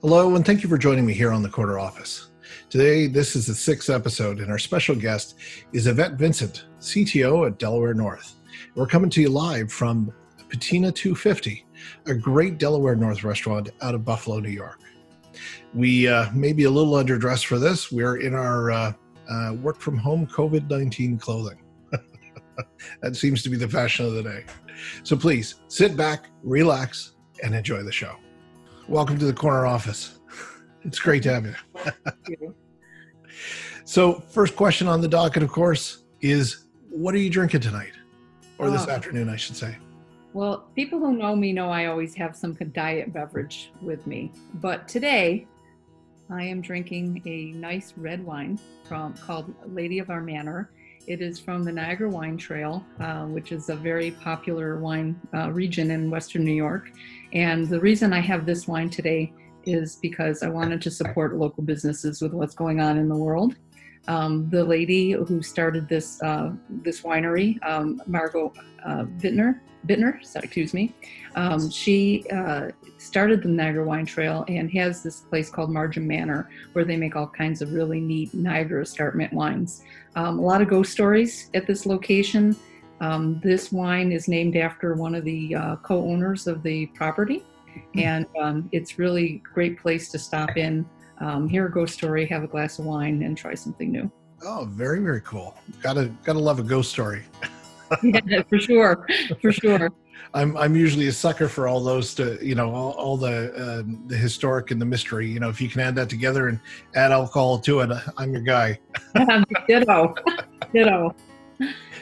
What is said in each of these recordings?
Hello, and thank you for joining me here on the Corner Office. Today, this is the 6th episode, and our special guest is Yvette Vincent, CTO at Delaware North. We're coming to you live from Patina 250, a great Delaware North restaurant out of Buffalo, New York. We may be a little underdressed for this. We're in our work-from-home COVID-19 clothing. That seems to be the fashion of the day. So please, sit back, relax, and enjoy the show. Welcome to the Corner Office. It's great to have you. Thank you. So first question on the docket, of course, is what are you drinking tonight? Or this afternoon, I should say. Well, people who know me know I always have some diet beverage with me. But today, I am drinking a nice red wine called Lady of Our Manor. It is from the Niagara Wine Trail, which is a very popular wine region in Western New York. And the reason I have this wine today is because I wanted to support local businesses with what's going on in the world. The lady who started this winery, Margot Bittner, she started the Niagara Wine Trail and has this place called Margin Manor where they make all kinds of really neat Niagara escarpment wines. A lot of ghost stories at this location. This wine is named after one of the co-owners of the property, and it's really a great place to stop in, hear a ghost story, have a glass of wine, and try something new. Oh, very, very cool. Gotta love a ghost story. Yeah, for sure. I'm usually a sucker for all those all the historic and the mystery. You know, if you can add that together and add alcohol to it, I'm your guy. Ditto.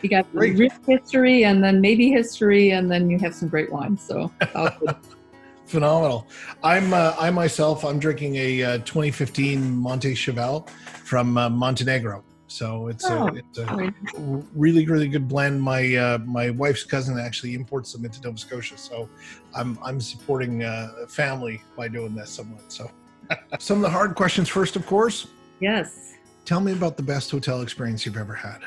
You got real history and then maybe history, and then you have some great wine. So phenomenal. I'm drinking a 2015 Monte Cheval from Montenegro. So it's a really, really good blend. My wife's cousin actually imports them into Nova Scotia. So I'm supporting family by doing this somewhat. So some of the hard questions first, of course. Yes. Tell me about the best hotel experience you've ever had.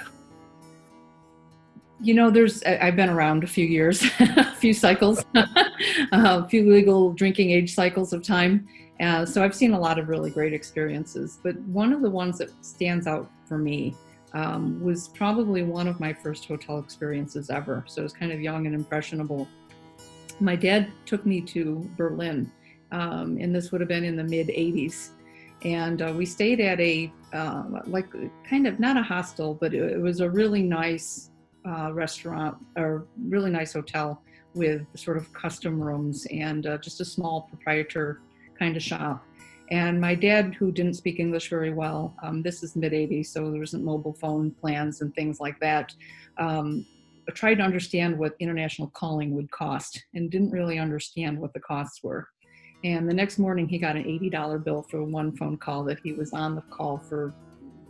You know, I've been around a few years, a few cycles, a few legal drinking age cycles of time. So I've seen a lot of really great experiences, but one of the ones that stands out for me was probably one of my first hotel experiences ever. So I was kind of young and impressionable. My dad took me to Berlin, and this would have been in the mid 80s. And we stayed at a, kind of not a hostel, but it was a really nice restaurant or really nice hotel with sort of custom rooms and just a small proprietor kind of shop. And my dad, who didn't speak English very well, this is mid 80s, so there wasn't mobile phone plans and things like that, tried to understand what international calling would cost and didn't really understand what the costs were. And the next morning he got an $80 bill for one phone call that he was on the call for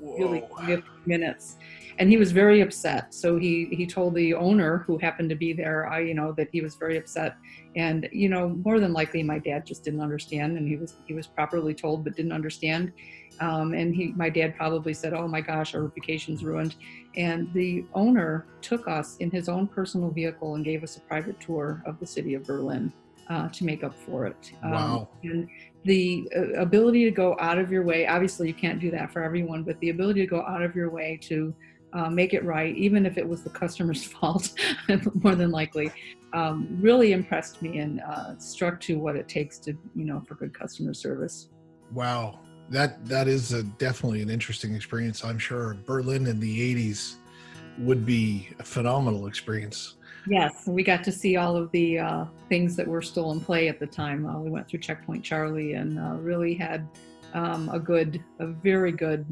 really 50 minutes. And he was very upset. So he told the owner, who happened to be there, that he was very upset. And, more than likely my dad just didn't understand, and he was properly told but didn't understand. And my dad probably said, "Oh my gosh, our reputation's ruined." And the owner took us in his own personal vehicle and gave us a private tour of the city of Berlin to make up for it. Wow. And the ability to go out of your way, obviously you can't do that for everyone, but the ability to go out of your way to make it right, even if it was the customer's fault, more than likely, really impressed me and struck to what it takes to, for good customer service. Wow. That is definitely an interesting experience. I'm sure Berlin in the 80s would be a phenomenal experience. Yes, we got to see all of the things that were still in play at the time. We went through Checkpoint Charlie and really had a very good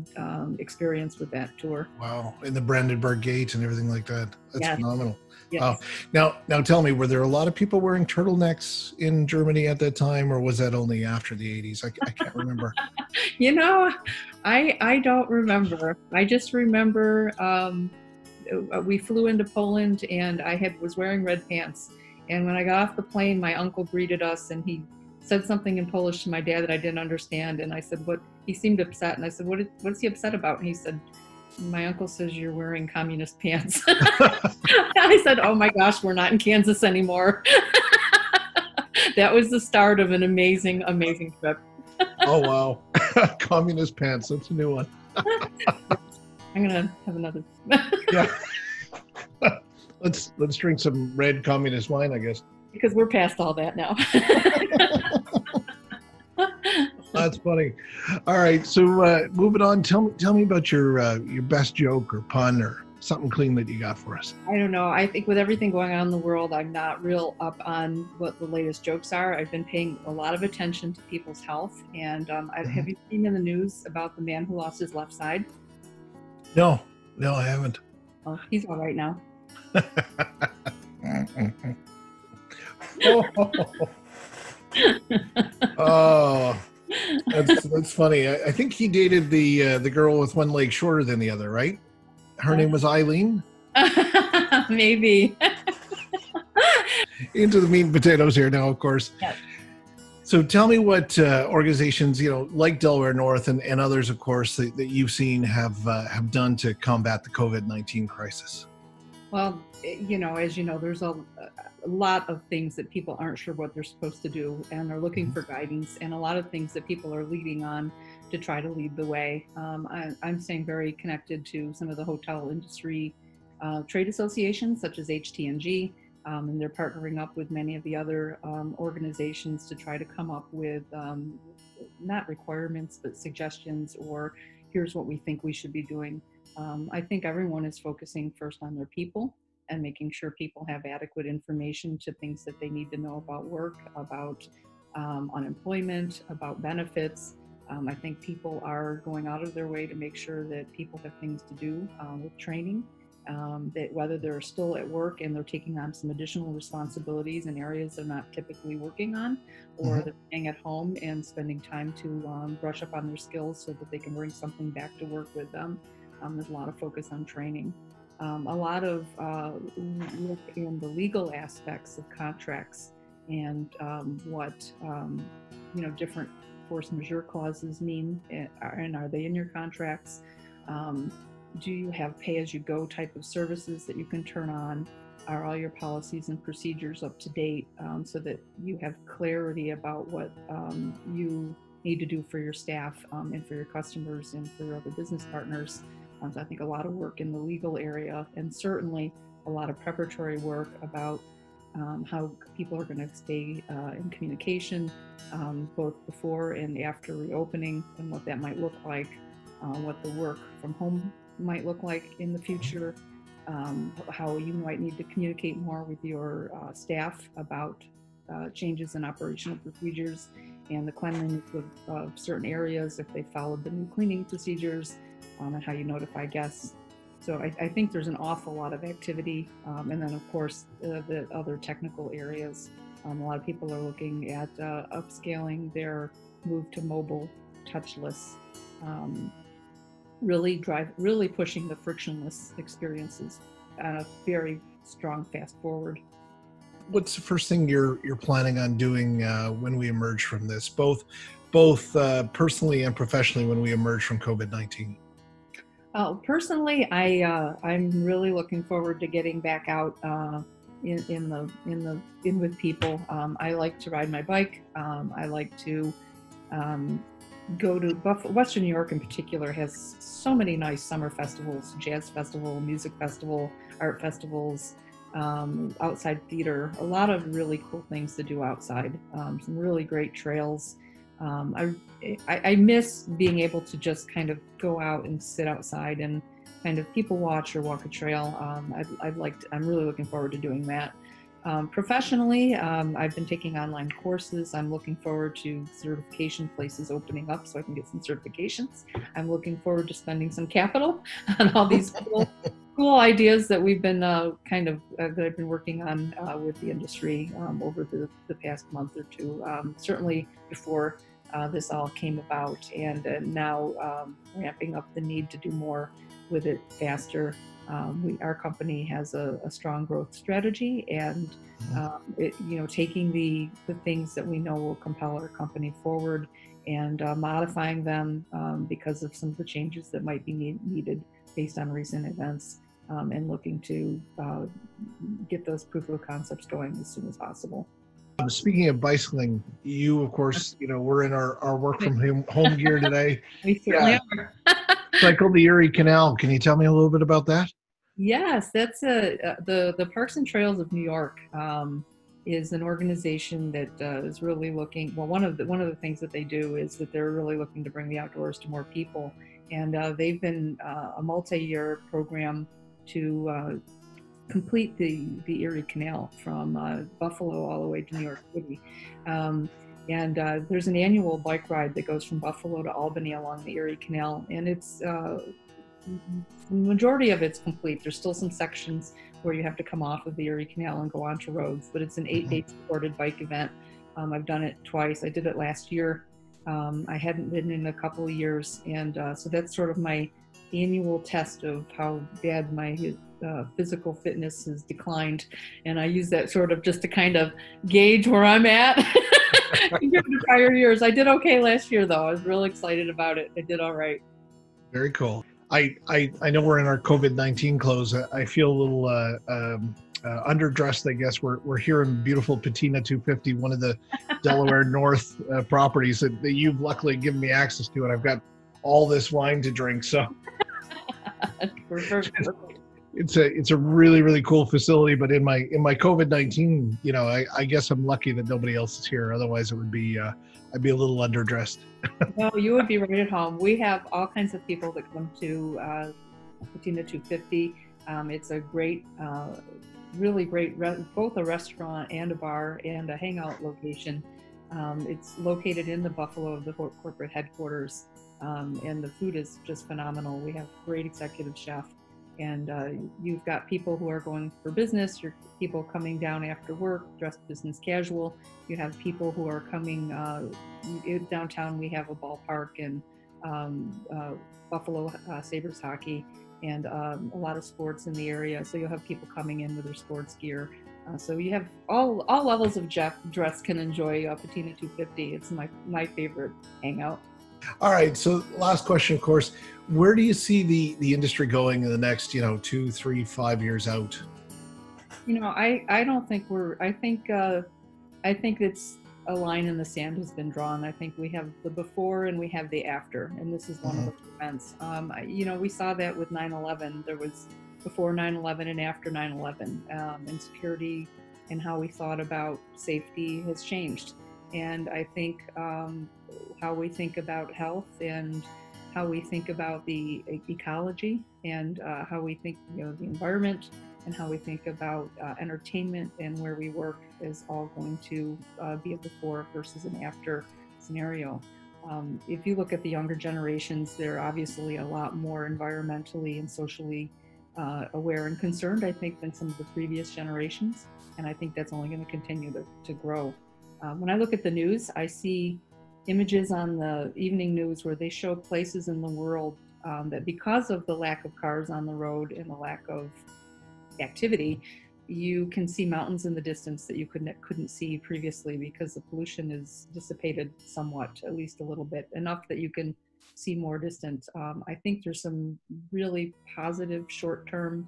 experience with that tour. Wow, and the Brandenburg Gate and everything like that. That's phenomenal. Yes. Now tell me, were there a lot of people wearing turtlenecks in Germany at that time, or was that only after the 80s? I can't remember. I don't remember. I just remember we flew into Poland and I was wearing red pants. And when I got off the plane, my uncle greeted us and he said something in Polish to my dad that I didn't understand. And I said, "What?" He seemed upset. And I said, "What's he upset about?" And he said, "My uncle says you're wearing communist pants." I said, "Oh my gosh, we're not in Kansas anymore." That was the start of an amazing, amazing trip. Oh, wow. Communist pants. That's a new one. I'm going to have another. Yeah. Let's drink some red communist wine, I guess. Because we're past all that now. That's funny. All right. So moving on, tell me about your best joke or pun or something clean that you got for us. I don't know. I think with everything going on in the world, I'm not real up on what the latest jokes are. I've been paying a lot of attention to people's health. And have you seen in the news about the man who lost his left side? No, I haven't. Oh, he's all right now. Oh, that's funny. I think he dated the girl with one leg shorter than the other, right? Her name was Eileen. Maybe. Into the meat and potatoes here now, of course. Yes. So tell me what organizations, like Delaware North and others, of course, that you've seen have done to combat the COVID-19 crisis. Well, as you know, there's a lot of things that people aren't sure what they're supposed to do, and they're looking for guidance, and a lot of things that people are leading on to try to lead the way. I'm staying very connected to some of the hotel industry trade associations, such as HTNG, and they're partnering up with many of the other organizations to try to come up with not requirements, but suggestions, or here's what we think we should be doing. I think everyone is focusing first on their people and making sure people have adequate information to things that they need to know about work, about unemployment, about benefits. I think people are going out of their way to make sure that people have things to do with training, that whether they're still at work and they're taking on some additional responsibilities in areas they're not typically working on, or they're staying at home and spending time to brush up on their skills so that they can bring something back to work with them. There's a lot of focus on training. A lot of look in the legal aspects of contracts and what different force majeure clauses mean, and are they in your contracts? Do you have pay-as-you-go type of services that you can turn on? Are all your policies and procedures up to date, so that you have clarity about what you need to do for your staff and for your customers and for your other business partners? So I think a lot of work in the legal area, and certainly a lot of preparatory work about how people are going to stay in communication both before and after reopening, and what that might look like, what the work from home might look like in the future, how you might need to communicate more with your staff about changes in operational procedures and the cleanliness of certain areas if they followed the new cleaning procedures, and how you notify guests. So I think there's an awful lot of activity. And then, of course, the other technical areas. A lot of people are looking at upscaling their move to mobile, touchless, really pushing the frictionless experiences on a very strong fast forward. What's the first thing you're planning on doing when we emerge from this, both personally and professionally, when we emerge from COVID-19? Personally, I'm really looking forward to getting back out in with people. I like to ride my bike. I like to go to Western New York in particular has so many nice summer festivals, jazz festival, music festival, art festivals, outside theater, a lot of really cool things to do outside, some really great trails. I miss being able to just kind of go out and sit outside and kind of people watch or walk a trail. I'm really looking forward to doing that. Professionally, I've been taking online courses. I'm looking forward to certification places opening up so I can get some certifications. I'm looking forward to spending some capital on all these cool ideas that we've been that I've been working on with the industry over the past month or two. Certainly before this all came about, and now ramping up the need to do more with it faster. Our company has a strong growth strategy, and taking the things that we know will compel our company forward and modifying them because of some of the changes that might be needed based on recent events, and looking to get those proof of concepts going as soon as possible. Speaking of bicycling, you, of course, we're in our work from home gear today. We certainly are. Cycle the Erie Canal. Can you tell me a little bit about that? Yes, that's the Parks and Trails of New York is an organization that is really looking. Well, one of the things that they do is that they're really looking to bring the outdoors to more people, and they've been a multi-year program to complete the Erie Canal from Buffalo all the way to New York City. And there's an annual bike ride that goes from Buffalo to Albany along the Erie Canal, and it's the majority of it's complete. There's still some sections where you have to come off of the Erie Canal and go onto roads, but it's an 8-day supported bike event. I've done it twice. I did it last year. I hadn't been in a couple of years, and so that's sort of my annual test of how bad my physical fitness has declined, and I use that sort of just to kind of gauge where I'm at compared to prior years. I did okay last year, though. I was really excited about it. I did all right. Very cool. I know we're in our COVID-19 clothes. I feel a little underdressed, I guess. We're here in beautiful Patina 250, one of the Delaware North properties that you've luckily given me access to, and I've got all this wine to drink. So it's a really, really cool facility. But in my COVID-19, I guess I'm lucky that nobody else is here. Otherwise, it would be I'd be a little underdressed. No, you would be right at home. We have all kinds of people that come to Patina 250. It's a great, really great, both a restaurant and a bar and a hangout location. It's located in the Buffalo, the corporate headquarters, and the food is just phenomenal. We have great executive chef, and you've got people who are going for business. You're people coming down after work, dressed business casual. You have people who are coming downtown. We have a ballpark and Buffalo Sabres hockey and a lot of sports in the area. So you'll have people coming in with their sports gear. So you have all levels of dress can enjoy Patina 250. It's my favorite hangout. All right. So last question, of course, where do you see the industry going in the next, 2, 3, 5 years out? I don't think I think it's a line in the sand has been drawn. I think we have the before and we have the after, and this is one of those events. We saw that with 9/11. There was before 9/11 and after 9/11, and security and how we thought about safety has changed. And I think how we think about health and how we think about the ecology and how we think, the environment and how we think about entertainment and where we work is all going to be a before versus an after scenario. If you look at the younger generations, they're obviously a lot more environmentally and socially aware and concerned, I think, than some of the previous generations. And I think that's only going to continue to grow. When I look at the news, I see images on the evening news where they show places in the world that because of the lack of cars on the road and the lack of activity, you can see mountains in the distance that you couldn't see previously because the pollution is dissipated somewhat, at least a little bit, enough that you can see more distant. I think there's some really positive short-term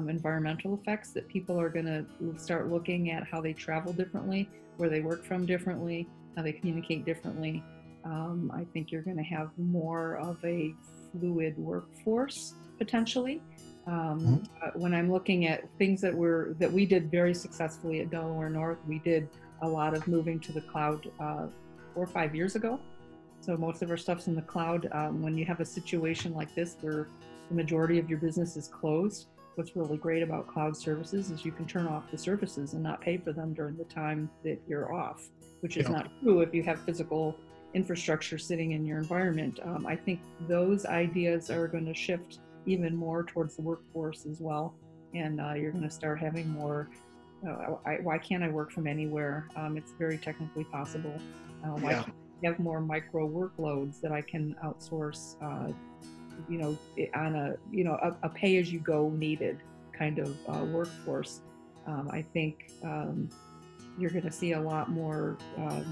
environmental effects that people are going to start looking at how they travel differently, where they work from differently, how they communicate differently. I think you're going to have more of a fluid workforce potentially. When I'm looking at things that we did very successfully at Delaware North, we did a lot of moving to the cloud 4 or 5 years ago. So most of our stuff's in the cloud. When you have a situation like this where the majority of your business is closed, what's really great about cloud services is you can turn off the services and not pay for them during the time that you're off, which is not true if you have physical infrastructure sitting in your environment. I think those ideas are going to shift even more towards the workforce as well. And you're going to start having more, why can't I work from anywhere? It's very technically possible. Why can't I have more micro workloads that I can outsource, on a pay-as-you-go needed kind of workforce. I think you're going to see a lot more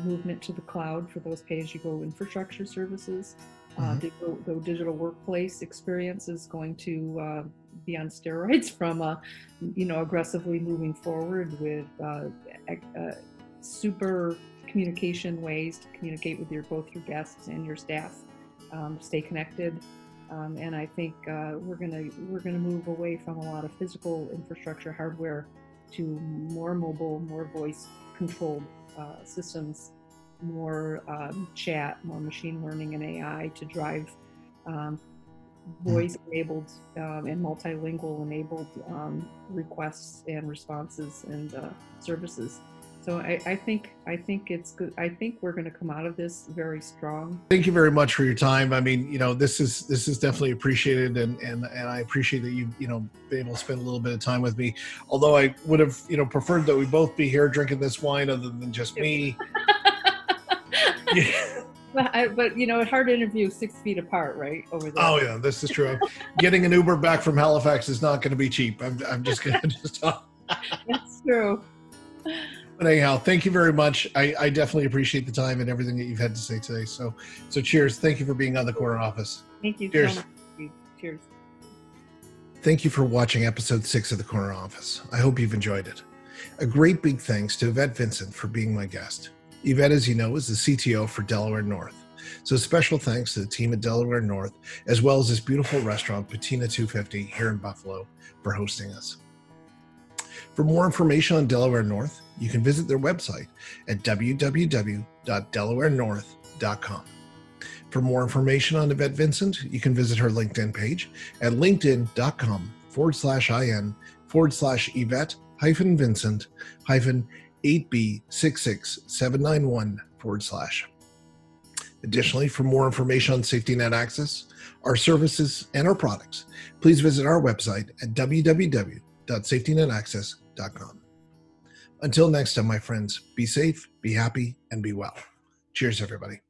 movement to the cloud for those pay-as-you-go infrastructure services. The digital workplace experience is going to be on steroids from aggressively moving forward with super communication ways to communicate with both your guests and your staff. Stay connected, and I think we're gonna move away from a lot of physical infrastructure hardware to more mobile, more voice controlled systems, more chat, more machine learning and AI to drive voice enabled and multilingual enabled requests and responses and services. So I think it's good. I think we're going to come out of this very strong. Thank you very much for your time. I mean, this is definitely appreciated, and I appreciate that you've been able to spend a little bit of time with me. Although I would have preferred that we both be here drinking this wine other than just me. Yeah. But hard to interview 6 feet apart, right, over there. Oh yeah, this is true. Getting an Uber back from Halifax is not going to be cheap. I'm just going to just talk. That's true. But anyhow, thank you very much. I definitely appreciate the time and everything that you've had to say today. So cheers. Thank you for being on the Corner Office. Thank you Cheers. so much. Cheers. Thank you for watching episode 6 of the Corner Office. I hope you've enjoyed it. A great big thanks to Yvette Vincent for being my guest. Yvette, as you know, is the CTO for Delaware North. So special thanks to the team at Delaware North, as well as this beautiful restaurant, Patina 250 here in Buffalo, for hosting us. For more information on Delaware North, you can visit their website at www.delawarenorth.com. For more information on Yvette Vincent, you can visit her LinkedIn page at linkedin.com/in/Yvette-Vincent-8B66791/. Additionally, for more information on Safety NetAccess, our services, and our products, please visit our website at www.safetynetaccess.com. Until next time, my friends, be safe, be happy, and be well. Cheers, everybody.